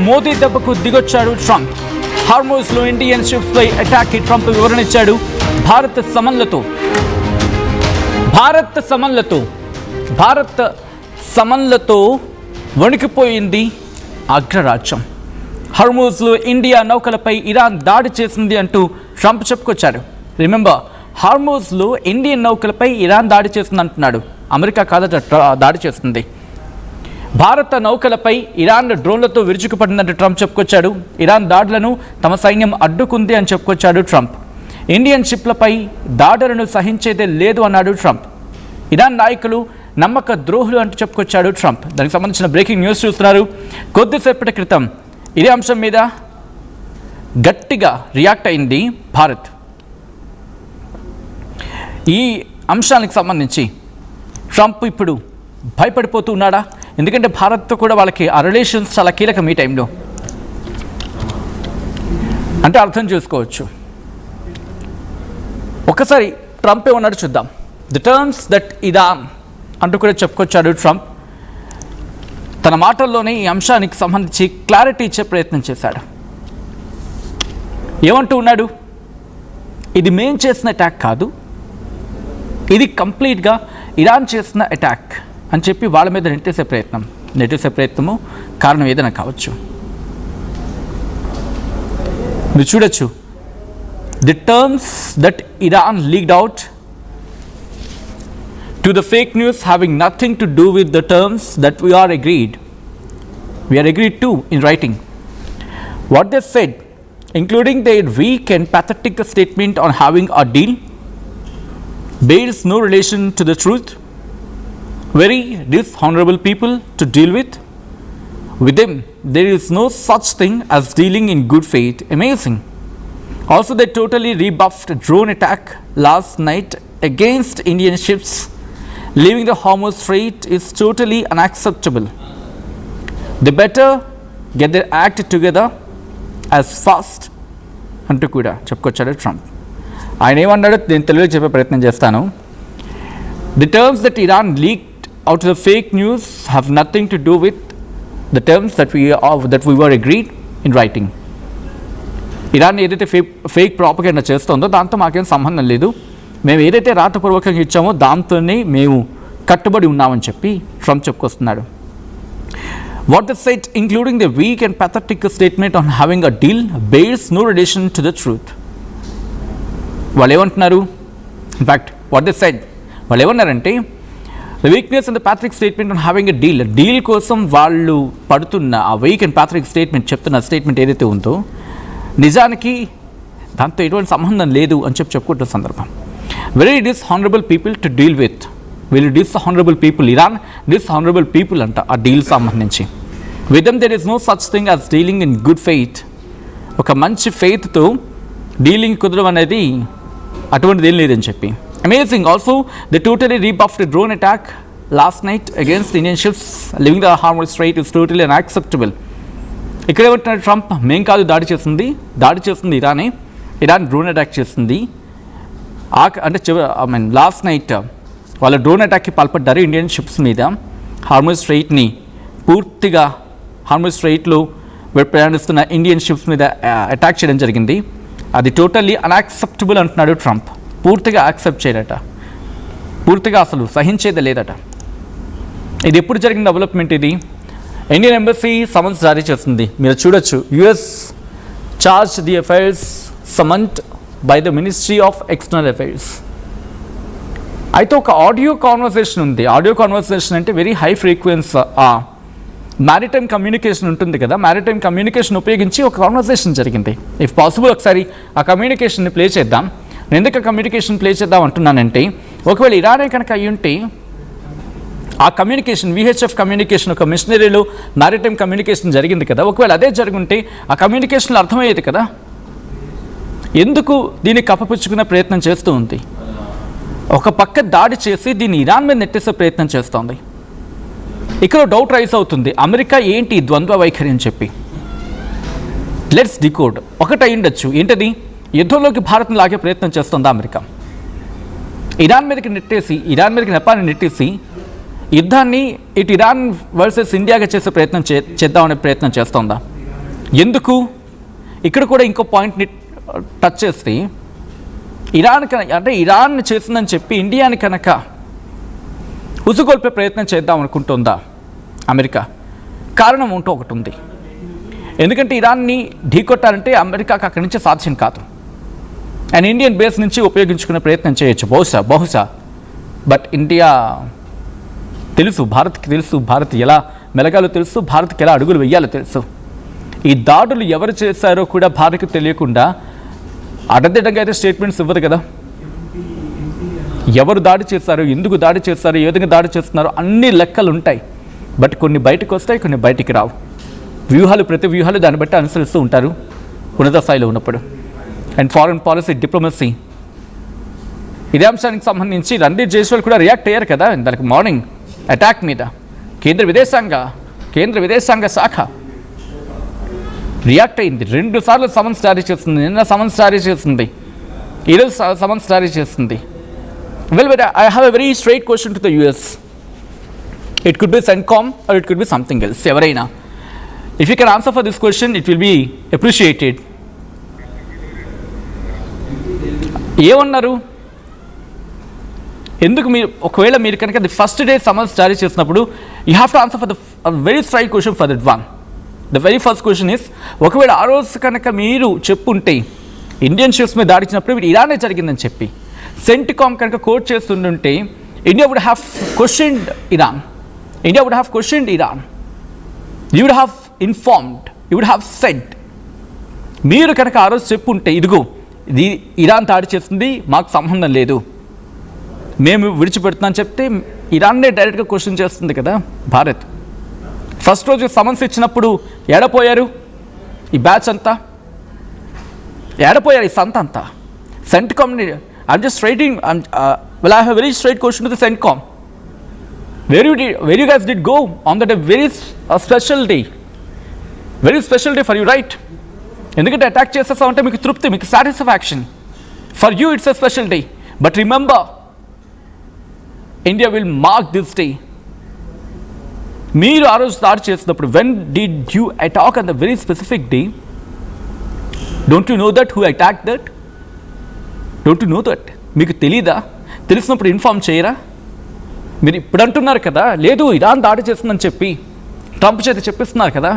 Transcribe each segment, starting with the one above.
మోదీ దెబ్బకు దిగొచ్చాడు Trump. హార్మోజ్లో Indian షిప్స్పై అటాక్కి Trump వివరణ ఇచ్చాడు. భారత్ సమన్లతో వణికిపోయింది అగ్రరాజ్యం. హార్మోజ్లో ఇండియా నౌకలపై ఇరాన్ దాడి చేసింది అంటూ ట్రంప్ చెప్పుకొచ్చాడు. రిమెంబర్, హార్మోజ్లో ఇండియన్ నౌకలపై ఇరాన్ దాడి చేసింది అంటున్నాడు. అమెరికా కాదట దాడి చేస్తుంది. భారత నౌకలపై ఇరాన్ డ్రోన్లతో విరుచుకుపడిందంటూ ట్రంప్ చెప్పుకొచ్చాడు. ఇరాన్ దాడులను తమ సైన్యం అడ్డుకుంది అని చెప్పుకొచ్చాడు ట్రంప్. ఇండియన్ షిప్లపై దాడులను సహించేదే లేదు అన్నాడు ట్రంప్. ఇరాన్ నాయకులు నమ్మక ద్రోహులు అంటూ చెప్పుకొచ్చాడు ట్రంప్. దానికి సంబంధించిన బ్రేకింగ్ న్యూస్ చూస్తున్నారు. కొద్దిసేపటి క్రితం ఇదే అంశం మీద గట్టిగా రియాక్ట్ అయింది భారత్. ఈ అంశానికి సంబంధించి ట్రంప్ ఇప్పుడు భయపడిపోతూ ఉన్నాడా? ఎందుకంటే భారత్తో కూడా వాళ్ళకి ఆ రిలేషన్స్ చాలా కీలకం ఈ టైంలో. అంటే అర్థం చేసుకోవచ్చు. ఒకసారి ట్రంప్ ఏమన్నాడు చూద్దాం. ది టర్మ్స్ దట్ ఇరాన్ అంటూ కూడా చెప్పుకొచ్చాడు ట్రంప్. తన మాటల్లోనే ఈ అంశానికి సంబంధించి క్లారిటీ ఇచ్చే ప్రయత్నం చేశాడు. ఏమంటూ ఉన్నాడు? ఇది మేం చేసిన అటాక్ కాదు, ఇది కంప్లీట్గా ఇరాన్ చేసిన అటాక్ అని చెప్పి వాళ్ళ మీద నెట్టేసే ప్రయత్నము కారణం ఏదైనా కావచ్చు. మీరు చూడొచ్చు, the terms that Iran leaked out to the fake news having nothing to do with the terms that we are agreed to in writing. What they said, including their weak and pathetic statement on having a deal, bears no relation to the truth. Very dishonorable people to deal with. With them, there is no such thing as dealing in good faith. Amazing. Also, they totally rebuffed a drone attack last night against Indian ships. Leaving the Hormuz Strait is totally unacceptable. They better get their act together as fast అంటూ కూడా చెప్పుకొచ్చాడు Trump. ఆయన ఏమన్నాడో నేను తెలుగులో చెప్పే ప్రయత్నం చేస్తాను. The terms that Iran leaked out the fake news have nothing to do with the terms that we were agreed in writing. Iran ఏదైతే ఫేక్ ప్రాపగండా చేస్తుందో దాంతో మాకేం సంబంధం లేదు. మేము ఏదైతే రాతపూర్వకంగా ఇచ్చామో దాంతోనే మేము కట్టుబడి ఉన్నామని చెప్పి ట్రంప్ చెప్పుకొస్తున్నాడు. What they said including the weak and pathetic statement on having a deal bears no relation to the truth. వాళ్ళు ఏమంటున్నారు? ఇన్ఫ్యాక్ట్ వాట్ ద సెట్, వాళ్ళు ఏమన్నారంటే the weakness and the pathetic statement on having a deal కోసం వాళ్ళు పడుతున్న ఆ weak and pathetic statement చెప్తున్న statement ఏదైతే ఉందో నిజానికి దాంతో ఎటువంటి సంబంధం లేదు అని చెప్పుకుంటున్న సందర్భం. Very dishonourable people to deal with. వీళ్ళు dishonourable people, Iran dishonourable people అంట ఆ డీల్ సంబంధించి. With them there is no such thing as dealing in good faith. ఒక మంచి ఫెయిత్తో డీలింగ్ కుదరడం అనేది అటువంటిది ఏం లేదని చెప్పి. Amazing. Also the totally rebuffed drone attack last night against Indian ships living the Hormuz strait is totally unacceptable. ఇక్కడ ఏమంటున్నాడు ట్రంప్? మేం కాదు దాడి చేస్తుంది ఇరానే. ఇరాన్ డ్రోన్ అటాక్ చేస్తుంది. అంటే లాస్ట్ నైట్ వాళ్ళ డ్రోన్ అటాక్కి పాల్పడ్డారు ఇండియన్ షిప్స్ మీద. హార్మోజ్ స్ట్రైట్లో ప్రయాణిస్తున్న ఇండియన్ షిప్స్ మీద అటాక్ చేయడం జరిగింది. అది టోటల్లీ అన్యాక్సెప్టబుల్ అంటున్నాడు ట్రంప్. పూర్తిగా యాక్సెప్ట్ చేయడట, పూర్తిగా అసలు సహించేది లేదట. ఇది ఎప్పుడు జరిగిన డెవలప్మెంట్ ఇది? ఇండియన్ ఎంబసీ సమన్స్ జారీ చేస్తుంది. మీరు చూడొచ్చు, US charge d' affaires summoned by the ministry of external affairs. అయితే ఒక ఆడియో కాన్వర్సేషన్ ఉంది. ఆడియో కాన్వర్సేషన్ అంటే very high frequency maritime communication ఉంటుంది కదా, మ్యారిటైమ్ కమ్యూనికేషన్ ఉపయోగించి ఒక కాన్వర్సేషన్ జరిగింది. ఇఫ్ పాసిబుల్ ఒకసారి ఆ కమ్యూనికేషన్ని ప్లే చేద్దాం. నేను ఎందుకు కమ్యూనికేషన్ ప్లే చేద్దాం అంటున్నానంటే, ఒకవేళ ఇరానే కనుక అయ్యి ఉంటే ఆ కమ్యూనికేషన్ VHF కమ్యూనికేషన్ ఒక మిషనరీలో మ్యారిటైమ్ కమ్యూనికేషన్ జరిగింది కదా, ఒకవేళ అదే జరుగుంటే ఆ కమ్యూనికేషన్లో అర్థమయ్యేది కదా. ఎందుకు దీన్ని కప్పపుచ్చుకునే ప్రయత్నం చేస్తూ ఉంది? ఒక పక్క దాడి చేసి దీన్ని ఇరాన్ మీద నెట్టేసే ప్రయత్నం చేస్తోంది. ఇక్కడ డౌట్ రైజ్ అవుతుంది, అమెరికా ఏంటి ద్వంద్వ వైఖరి అని చెప్పి. Let's decode. ఒకటి అయ్యుండొచ్చు. ఏంటది? యుద్ధంలోకి భారత్ని లాగే ప్రయత్నం చేస్తుందా అమెరికా? ఇరాన్ మీదకి నెపాన్ని నెట్టేసి యుద్ధాన్ని ఇటు ఇరాన్ వర్సెస్ ఇండియాగా చేసే ప్రయత్నం చేద్దామనే ప్రయత్నం చేస్తోందా? ఎందుకు? ఇక్కడ కూడా ఇంకో పాయింట్ని టచ్ చేస్తే, ఇరాన్ చేసిందని చెప్పి ఇండియాని కనుక ఉసుగొల్పే ప్రయత్నం చేద్దాం అనుకుంటుందా అమెరికా? కారణం ఒకటి ఉంది. ఎందుకంటే ఇరాన్ని ఢీకొట్టాలంటే అమెరికాకు అక్కడి నుంచి సాధ్యం కాదు. అండ్ ఇండియన్ బేస్ నుంచి ఉపయోగించుకునే ప్రయత్నం చేయొచ్చు బహుశా. బట్ ఇండియా తెలుసు, భారత్కి తెలుసు, భారత్ ఎలా మెలగాలో తెలుసు, భారత్కి ఎలా అడుగులు వెయ్యాలో తెలుసు. ఈ దాడులు ఎవరు చేశారో కూడా భారత్కి తెలియకుండా అడ్డదిడ్డంగా అయితే స్టేట్మెంట్స్ ఇవ్వదు కదా. ఎవరు దాడి చేశారు, ఎందుకు దాడి చేశారు, ఏ విధంగా దాడి చేస్తున్నారో అన్ని లెక్కలు ఉంటాయి. బట్ కొన్ని బయటకు వస్తాయి, కొన్ని బయటికి రావు. ప్రతి వ్యూహాలు దాన్ని బట్టి అనుసరిస్తూ ఉంటారు ఉన్నత స్థాయిలో ఉన్నప్పుడు. అండ్ ఫారెన్ పాలసీ, డిప్లొమసీ, ఇదే అంశానికి సంబంధించి రణ్దీప్ జైస్వాల్ కూడా రియాక్ట్ అయ్యారు కదా దానికి మార్నింగ్ అటాక్ మీద. కేంద్ర విదేశాంగ శాఖ రియాక్ట్ అయింది. 2 సార్లు సమన్స్ జారీ చేస్తుంది. నిన్న సమన్స్ జారీ చేస్తుంది, ఈరోజు సమన్స్ జారీ చేస్తుంది. Well, I have a very straight question to the US. It could be CENTCOM or it could be something else. ఎవరైనా, if you can answer for this question, it will be appreciated. ఏమన్నారు? ఎందుకు ఒకవేళ మీరు కనుక the first day summons జారీ చేసినప్పుడు you have to answer for the very straight question for that one. The very first question is, ఒకవేళ ఆ రోజు కనుక మీరు చెప్పుంటే ఇండియన్ షిప్స్ మీద దాడిచ్చినప్పుడు ఇరానే జరిగిందని చెప్పి CENTCOM కనుక కోట్ చేస్తుంటే India would have questioned Iran. You would have informed, you would have said. మీరు కనుక ఆ రోజు చెప్పుంటే ఇదిగో ఇది ఇరాన్ దాడి చేస్తుంది, మాకు సంబంధం లేదు, మేము విడిచిపెడుతున్నాం చెప్తే ఇరాన్నే డైరెక్ట్గా క్వశ్చన్ చేస్తుంది కదా భారత్. ఫస్ట్ రోజు సమన్స్ ఇచ్చినప్పుడు ఏడపోయారు ఈ బ్యాచ్ అంతా? ఏడపోయారు ఈ సంత అంతా? CENTCOMని I'm just writing, well, I have a very straight question to the CENTCOM. Where you guys did go on that a very special day for you, right? ఎందుకంటే అటాక్ చేసేస్తా ఉంటే మీకు తృప్తి, మీకు satisfaction. For you it's a special day. But remember, India will mark this day. మీరు ఆ రోజు దాడి చేసినప్పుడు when did you attack on the very specific day? Don't you know that who attacked that? Don't you know that? మీకు తెలీదా? తెలిసినప్పుడు inform చేయరా? మీరు ఇప్పుడు అంటున్నారు కదా, లేదు ఇరాన్ దాడి చేస్తుందని చెప్పి ట్రంప్ చేత చెప్పిస్తున్నారు కదా.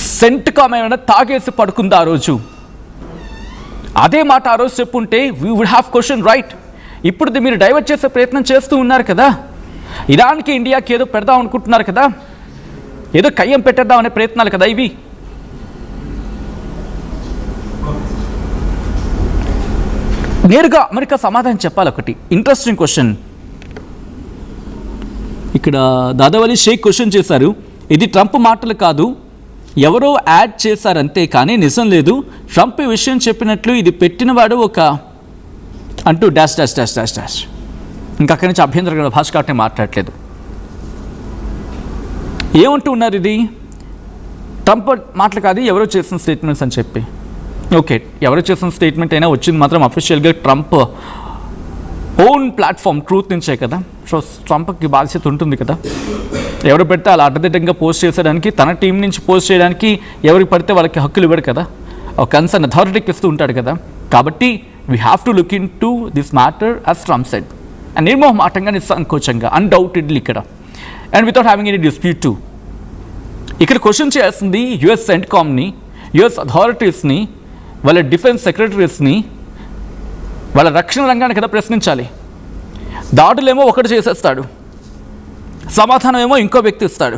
CENTCOM ఏమైనా తాగేసి పడుకుందా ఆ రోజు? అదే మాట ఆ రోజు చెప్పుంటే we would have question, right? ఇప్పుడు మీరు డైవర్ట్ చేసే ప్రయత్నం చేస్తూ ఉన్నారు కదా. ఇరాన్కి ఇండియాకి ఏదో పెడదాం అనుకుంటున్నారు కదా, ఏదో కయ్యం పెట్టేద్దాం అనే ప్రయత్నాలు కదా ఇవి. నేరుగా అమెరికా సమాధానం చెప్పాలి. ఒకటి ఇంట్రెస్టింగ్ క్వశ్చన్ ఇక్కడ దాదావలి షేక్ క్వశ్చన్ చేశారు. ఇది ట్రంప్ మాటలు కాదు, ఎవరో యాడ్ చేశారంతే కానీ నిజం లేదు. ట్రంప్ ఈ విషయం చెప్పినట్లు ఇది పెట్టినవాడు ఒక అంటూ dash dash dash dash dash. ఇంకా అక్కడి నుంచి అభ్యంతరకర భాష కాబట్టి మాట్లాడలేదు. ఏమంటూ ఉన్నారు? ఇది ట్రంప్ మాటలు కాదు, ఎవరో చేసిన స్టేట్మెంట్స్ అని చెప్పి. ఓకే, ఎవరు చేసిన స్టేట్మెంట్ అయినా వచ్చింది మాత్రం అఫీషియల్గా ట్రంప్ ఓన్ ప్లాట్ఫామ్ ట్రూత్ నుంచే కదా. సో ట్రంప్కి బాధ్యత ఉంటుంది కదా. ఎవరు పెడితే అలా అడ్డదిడ్డంగా పోస్ట్ చేసేయడానికి, తన టీం నుంచి పోస్ట్ చేయడానికి ఎవరికి పడితే వాళ్ళకి హక్కులు ఇవ్వడు కదా. ఒక కన్సర్న్ అథారిటీకి ఇస్తూ ఉంటాడు కదా. కాబట్టి we have to look in to this matter as Trump said. And నిర్మోహమాటంగా, నిస్సంకోచంగా, అన్డౌటెడ్లీ ఇక్కడ, and without having any dispute to. ఇక్కడ క్వశ్చన్ చేయాల్సింది US CENTCOMని, US అథారిటీస్ని, వాళ్ళ డిఫెన్స్ సెక్రటరీస్ని, వాళ్ళ రక్షణ రంగాన్ని కదా ప్రశ్నించాలి. దాడులేమో ఒకటి చేసేస్తాడు, సమాధానం ఏమో ఇంకో వ్యక్తి ఇస్తాడు.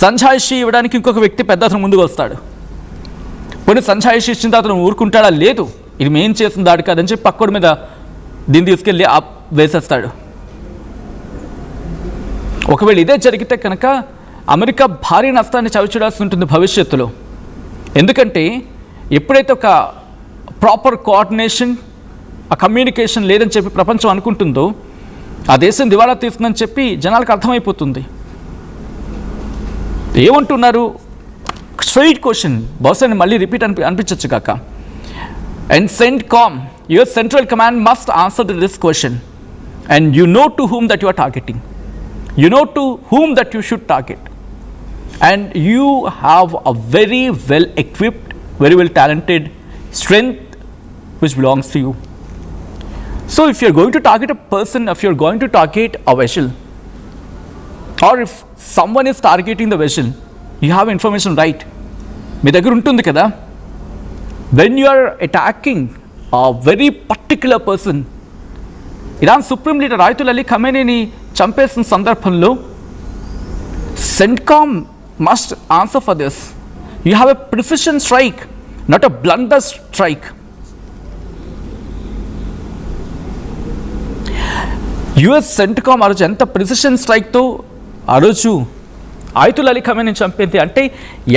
సంజాయిషి ఇవ్వడానికి ఇంకొక వ్యక్తి పెద్ద అతను ముందుకు వస్తాడు. కొన్ని సంజాయిషి ఇచ్చిన తర్వాత అతను ఊరుకుంటాడా? లేదు, ఇది మేం చేసిన దాడి కాదని చెప్పి పక్కడి మీద దీన్ని తీసుకెళ్ళి వేసేస్తాడు. ఒకవేళ ఇదే జరిగితే కనుక అమెరికా భారీ నష్టాన్ని చవిచూడాల్సి ఉంటుంది భవిష్యత్తులో. ఎందుకంటే ఎప్పుడైతే ఒక ప్రాపర్ కోఆర్డినేషన్, ఆ కమ్యూనికేషన్ లేదని చెప్పి ప్రపంచం అనుకుంటుందో, ఆ దేశం దివాళా తీస్తుందని చెప్పి జనాలకు అర్థమైపోతుంది. ఏమంటున్నారు? స్ట్రైట్ క్వశ్చన్, బహుశా మళ్ళీ రిపీట్ అనిపించచ్చు కాక. And CENTCOM, US Central Command must answer to this question. And you know to whom that you are targeting. You know to whom that you should target. and you have a very well equipped, very well talented strength which belongs to you. So if you're going to target a person, if you're going to target a vessel, or if someone is targeting the vessel, you have information right. మీ దగ్గర ఉంటుంది కదా. When you are attacking a very particular person, Iran supreme leader Ayatollah Ali ఖమేనీని చంపేసిన సందర్భంలో CENTCOM must answer for this. You have a precision strike, not a blunder strike. US CENTCOM ఆ రోజు ఎంత precision స్ట్రైక్తో ఆ రోజు ఆయతుల్ అలీ ఖమేనీని చంపేది అంటే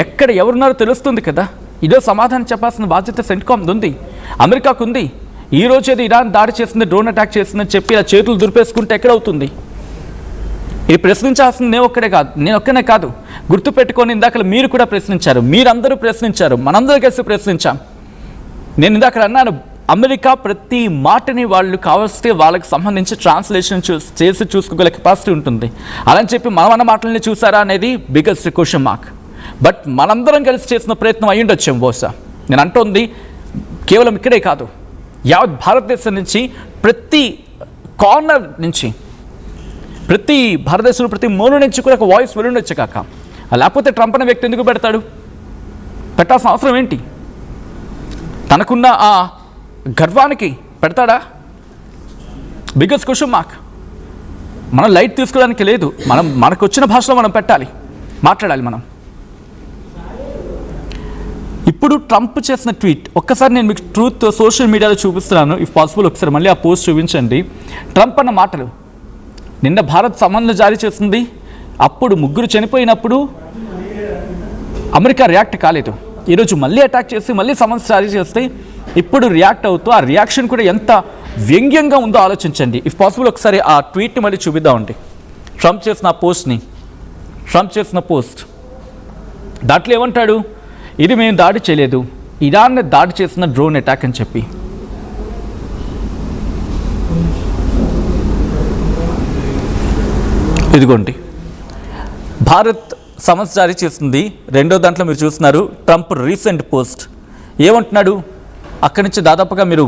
ఎక్కడ ఎవరున్నారో తెలుస్తుంది కదా. ఇదో సమాధానం చెప్పాల్సిన బాధ్యత CENTCOM ఉంది, అమెరికాకు ఉంది. ఈ రోజు ఏదో ఇరాన్ దాడి చేసింది, డ్రోన్ అటాక్ చేసిందని చెప్పి ఇలా చేతులు దురిపేసుకుంటే ఎక్కడవుతుంది? ఇది ప్రశ్నించాల్సింది నేను ఒక్కనే కాదు. గుర్తుపెట్టుకొని ఇందాక మీరు కూడా ప్రశ్నించారు, మీరందరూ ప్రశ్నించారు, మనందరూ కలిసి ప్రశ్నించాం. నేను ఇందాక అన్నాను, అమెరికా ప్రతి మాటని వాళ్ళు కావస్తే వాళ్ళకి సంబంధించి ట్రాన్స్లేషన్ చేసి చూసుకోగల కెపాసిటీ ఉంటుంది. అలా అని చెప్పి మన మాటలని చూసారా అనేది బిగ్గెస్ట్ క్వశ్చన్ మార్క్. బట్ మనందరం కలిసి చేసిన ప్రయత్నం అయ్యి ఉండొచ్చాం బహుశా. నేను అంటోంది కేవలం ఇక్కడే కాదు, యావత్ భారతదేశం నుంచి ప్రతి కార్నర్ నుంచి, ప్రతి భారతదేశంలో ప్రతి మూల నుంచి కూడా ఒక వాయిస్ వెళ్ళుండొచ్చు కాక. లేకపోతే ట్రంప్ అనే వ్యక్తి ఎందుకు పెడతాడు? పెట్టాల్సిన అవసరం ఏంటి? తనకున్న ఆ గర్వానికి పెడతాడా? Biggest question mark. మనం లైట్ తీసుకోవడానికి లేదు. మనకు వచ్చిన భాషలో మనం పెట్టాలి, మాట్లాడాలి మనం. ఇప్పుడు ట్రంప్ చేసిన ట్వీట్ ఒక్కసారి నేను మీకు ట్రూత్ సోషల్ మీడియాలో చూపిస్తున్నాను. ఇఫ్ పాసిబుల్ ఒకసారి మళ్ళీ ఆ పోస్ట్ చూపించండి. ట్రంప్ అన్న మాటలు, నిన్న భారత్ సమన్లు జారీ చేసింది, అప్పుడు 3 చనిపోయినప్పుడు అమెరికా రియాక్ట్ కాలేదు. ఈరోజు మళ్ళీ అటాక్ చేసి మళ్ళీ సమన్స్ జారీ చేస్తే ఇప్పుడు రియాక్ట్ అవుతూ ఆ రియాక్షన్ కూడా ఎంత వ్యంగ్యంగా ఉందో ఆలోచించండి. ఇఫ్ పాసిబుల్ ఒకసారి ఆ ట్వీట్ని మళ్ళీ చూపిద్దామండి. ట్రంప్ చేసిన పోస్ట్ దాంట్లో ఏమంటాడు? ఇది మేము దాడి చేయలేదు, ఇరాన్ దాడి చేసిన డ్రోన్ అటాక్ అని చెప్పి. ఇదిగోండి, భారత్ సమన్స్ జారీ చేస్తుంది. రెండో దాంట్లో మీరు చూస్తున్నారు ట్రంప్ రీసెంట్ పోస్ట్ ఏమంటున్నాడు. అక్కడి నుంచి దాదాపుగా మీరు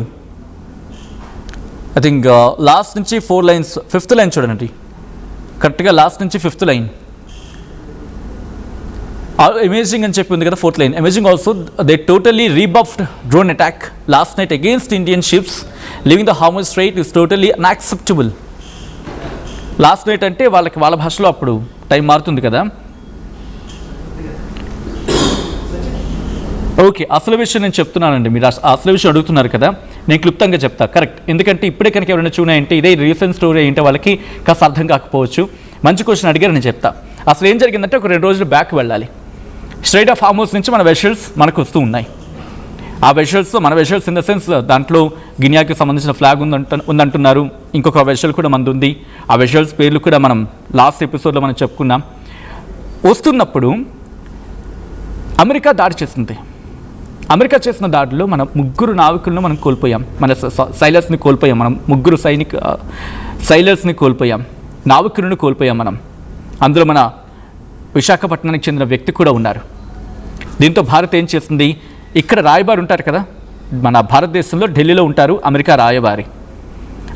ఐ థింక్ లాస్ట్ నుంచి 4 లైన్స్, 5th లైన్ చూడండి కరెక్ట్గా. లాస్ట్ నుంచి 5th లైన్ అమేజింగ్ అని చెప్పి ఉంది కదా. 4th line amazing also they totally rebuffed drone attack last night against Indian ships living the Hormuz strait is totally unacceptable. Last night అంటే వాళ్ళ భాషలో అప్పుడు టైం మారుతుంది కదా. ఓకే, అసలు విషయం నేను చెప్తున్నానండి. మీరు అసలు విషయం అడుగుతున్నారు కదా, నేను క్లుప్తంగా చెప్తా. కరెక్ట్, ఎందుకంటే ఇప్పుడే కనుక ఎవరైనా చూడాయంటే ఇదే రీసెంట్ స్టోరీ ఏంటో వాళ్ళకి కాస్త అర్థం కాకపోవచ్చు. మంచి క్వశ్చన్ అడిగారు, నేను చెప్తా. అసలు ఏం జరిగిందంటే ఒక 2 రోజులు బ్యాక్ వెళ్ళాలి. స్ట్రైట్ ఆఫ్ హార్మోస్ నుంచి మన వెషల్స్ మనకు వస్తూ ఉన్నాయి. ఆ వెషల్స్, మన వెషల్స్ ఇన్ ద సెన్స్ దాంట్లో గినియాకి సంబంధించిన ఫ్లాగ్ ఉందంటున్నారు. ఇంకొక వెషల్ కూడా మనది ఉంది. ఆ వెషల్స్ పేర్లు కూడా మనం లాస్ట్ ఎపిసోడ్లో మనం చెప్పుకున్నాం. వస్తున్నప్పుడు అమెరికా దాడి చేసింది. అమెరికా చేసిన దాడిలో మన 3 నావికులను మనం కోల్పోయాం. మన సైలర్స్ని కోల్పోయాం. మనం 3 సైలర్స్ని కోల్పోయాం, నావికులను కోల్పోయాం మనం. అందులో మన విశాఖపట్నానికి చెందిన వ్యక్తి కూడా ఉన్నారు. దీంతో భారత్ ఏం చేస్తుంది, ఇక్కడ రాయబారి ఉంటారు కదా, మన భారతదేశంలో ఢిల్లీలో ఉంటారు అమెరికా రాయబారి.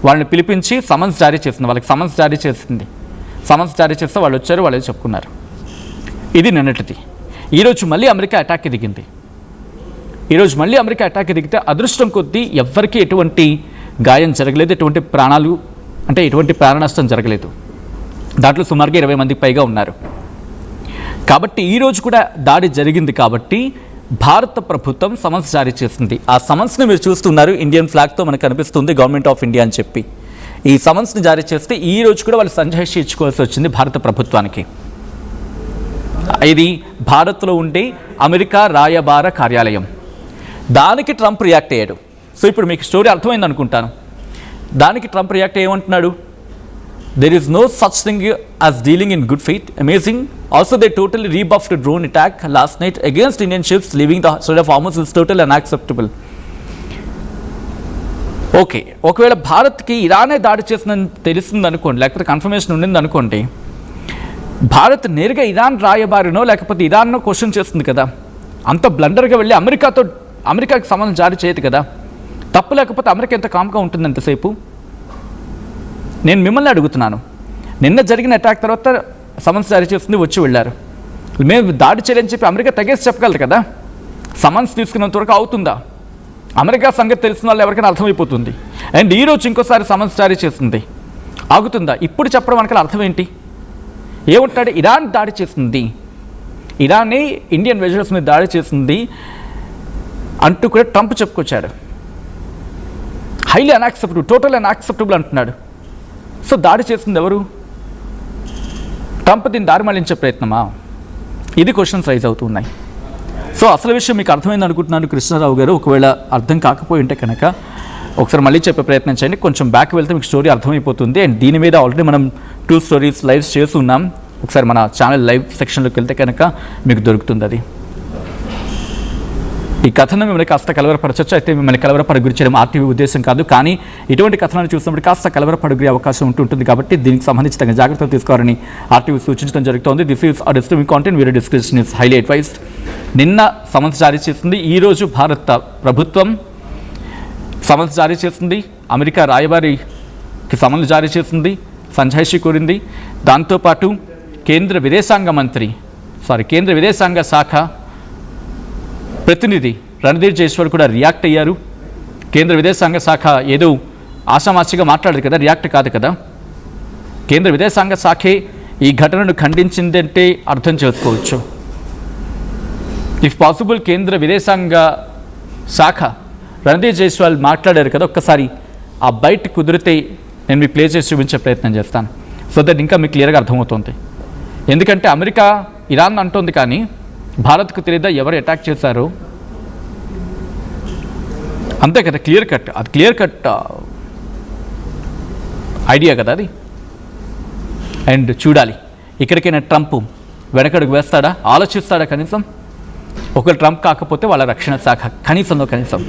వాళ్ళని పిలిపించి సమన్స్ జారీ చేసింది. వాళ్ళకి సమన్స్ జారీ చేసింది. సమన్స్ జారీ చేస్తే వాళ్ళు వచ్చారు, వాళ్ళు చెప్పుకున్నారు. ఇది నిన్నటిది. ఈరోజు మళ్ళీ అమెరికా అటాక్కి దిగింది. ఈరోజు మళ్ళీ అమెరికా అటాక్కి దిగితే అదృష్టం కొద్దీ ఎవ్వరికీ ఎటువంటి గాయం జరగలేదు, ఎటువంటి ప్రాణ నష్టం జరగలేదు. దాంట్లో సుమారుగా 20 మందికి పైగా ఉన్నారు. కాబట్టి ఈరోజు కూడా దాడి జరిగింది. కాబట్టి భారత ప్రభుత్వం సమన్స్ జారీ చేసింది. ఆ సమన్స్ని మీరు చూస్తున్నారు, ఇండియన్ ఫ్లాగ్తో మనకు కనిపిస్తుంది గవర్నమెంట్ ఆఫ్ ఇండియా అని చెప్పి. ఈ సమన్స్ని జారీ చేస్తే ఈ రోజు కూడా వాళ్ళు సంజాయిషి ఇచ్చుకోవాల్సి వచ్చింది భారత ప్రభుత్వానికి. ఇది భారత్లో ఉండే అమెరికా రాయబార కార్యాలయం. దానికి ట్రంప్ రియాక్ట్ అయ్యాడు. సో ఇప్పుడు మీకు స్టోరీ అర్థమైంది అనుకుంటాను. దానికి ట్రంప్ రియాక్ట్ అయ్యేమంటున్నాడు, there is no such thing as dealing in good faith. Amazing. Also, they totally rebuffed a drone attack last night against Indian ships leaving the Strait of Hormuz is totally unacceptable. Okay, ఒకవేళ భారత్కి ఇరానే దాడి చేసిందని తెలిసింది అనుకోండి, లేకపోతే confirmation ఉండింది అనుకోండి, భారత్ నేరుగా ఇరాన్ రాయబారినో లేకపోతే ఇరాన్నో క్వశ్చన్ చేస్తుంది కదా, అంత బ్లండర్గా వెళ్ళి అమెరికాకి సంబంధం జారీ చేయదు కదా. తప్పు లేకపోతే అమెరికా ఎంత కామ్గా ఉంటుంది ఎంతసేపు? నేను మిమ్మల్ని అడుగుతున్నాను, నిన్న జరిగిన అటాక్ తర్వాత సమన్స్ జారీ చేస్తుంది, వచ్చి వెళ్ళారు. మేము దాడి చేయలేని చెప్పి అమెరికా తెగేసి చెప్పగలరు కదా. సమన్స్ తీసుకున్నంత వరకు అవుతుందా? అమెరికా సంగతి తెలిసిన వాళ్ళు ఎవరికైనా అర్థమైపోతుంది. అండ్ ఈరోజు ఇంకోసారి సమన్స్ జారీ చేస్తుంది, ఆగుతుందా? ఇప్పుడు చెప్పడం మనకి అర్థం ఏంటి? ఏమంటాడు? ఇరాన్ దాడి చేస్తుంది, ఇరానే ఇండియన్ వెజల్స్ మీద దాడి చేస్తుంది అంటూ కూడా ట్రంప్ చెప్పుకొచ్చాడు. హైలీ అన్యాక్సెప్టబుల్, టోటల్ అన్యాక్సెప్టబుల్ అంటున్నాడు. సో దాడి చేస్తుంది ఎవరు? ట్రంప్ దీన్ని దారి మళ్లించే ప్రయత్నమా? ఇది క్వశ్చన్స్ రైజ్ అవుతున్నాయి. సో అసలు విషయం మీకు అర్థమైంది అనుకుంటున్నాను కృష్ణారావు గారు. ఒకవేళ అర్థం కాకపోయి ఉంటే కనుక ఒకసారి మళ్ళీ చెప్పే ప్రయత్నం చేయండి. కొంచెం బ్యాక్ వెళ్తే మీకు స్టోరీ అర్థమైపోతుంది. అండ్ దీని మీద ఆల్రెడీ మనం 2 స్టోరీస్ లైవ్స్ చేస్తున్నాం. ఒకసారి మన ఛానల్ లైవ్ సెక్షన్లోకి వెళ్తే కనుక మీకు దొరుకుతుంది అది. ఈ కథను మిమ్మల్ని కాస్త కలవరపరచచ్చు. అయితే మిమ్మల్ని కలవరపడగురి చేయడం ఆర్టీవీ ఉద్దేశం కాదు, కానీ ఇటువంటి కథనాలు చూసినప్పుడు కాస్త కలవరపడగురే అవకాశం ఉంటుంటుంది. కాబట్టి దీనికి సంబంధించి తగిన జాగ్రత్తలు తీసుకోవాలని ఆర్టీవీ సూచించడం జరుగుతోంది. This is a disturbing content, video description is highly advised. నిన్న సమన్స్ జారీ చేసింది, ఈరోజు భారత ప్రభుత్వం సమన్స్ జారీ చేసింది, అమెరికా రాయబారికి సమన్లు జారీ చేసింది, సంజాయిషి కోరింది. దాంతోపాటు కేంద్ర విదేశాంగ శాఖ ప్రతినిధి రణధీర్ జైస్వాల్ కూడా రియాక్ట్ అయ్యారు. కేంద్ర విదేశాంగ శాఖ ఏదో ఆషామాషిగా మాట్లాడదు కదా, రియాక్ట్ కాదు కదా. కేంద్ర విదేశాంగ శాఖే ఈ ఘటనను ఖండించిందంటే అర్థం చేసుకోవచ్చు. ఇఫ్ పాసిబుల్ కేంద్ర విదేశాంగ శాఖ రణధీర్ జైస్వాల్ మాట్లాడారు కదా, ఒక్కసారి ఆ బయట కుదిరితే నేను మీకు ప్లే చేసి చూపించే ప్రయత్నం చేస్తాను. సో దట్ ఇంకా మీకు క్లియర్గా అర్థమవుతుంది. ఎందుకంటే అమెరికా ఇరాన్ అంటోంది కానీ భారత్కు తెలియదా ఎవరు అటాక్ చేశారో? అంతే కదా, క్లియర్ కట్ ఐడియా కదా అది. అండ్ చూడాలి, ఇక్కడికైనా ట్రంప్ వెనకడుగు వేస్తాడా, ఆలోచిస్తాడా? కనీసం ఒకరు ట్రంప్ కాకపోతే వాళ్ళ రక్షణ శాఖ కనీసం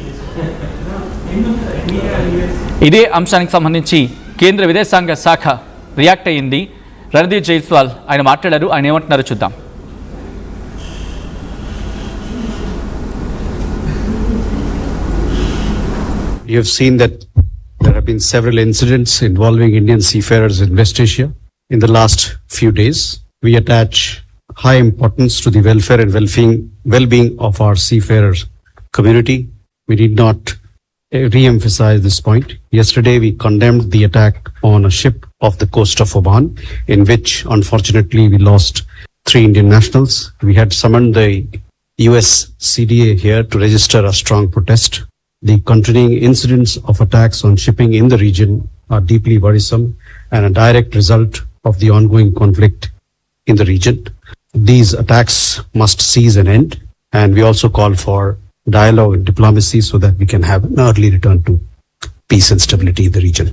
ఇదే అంశానికి సంబంధించి కేంద్ర విదేశాంగ శాఖ రియాక్ట్ అయ్యింది. రణధీర్ జైస్వాల్ ఆయన మాట్లాడారు. ఆయన ఏమంటున్నారో చూద్దాం. You have seen that there have been several incidents involving Indian seafarers in West Asia in the last few days. We attach high importance to the welfare and well-being of our seafarers community. We need not re-emphasize this point. Yesterday we condemned the attack on a ship off the coast of Oman, in which unfortunately we lost 3 Indian nationals. We had summoned the US CDA here to register a strong protest. The continuing incidents of attacks on shipping in the region are deeply worrisome and a direct result of the ongoing conflict in the region. These attacks must cease and end, and we also call for dialogue and diplomacy so that we can have an early return to peace and stability in the region.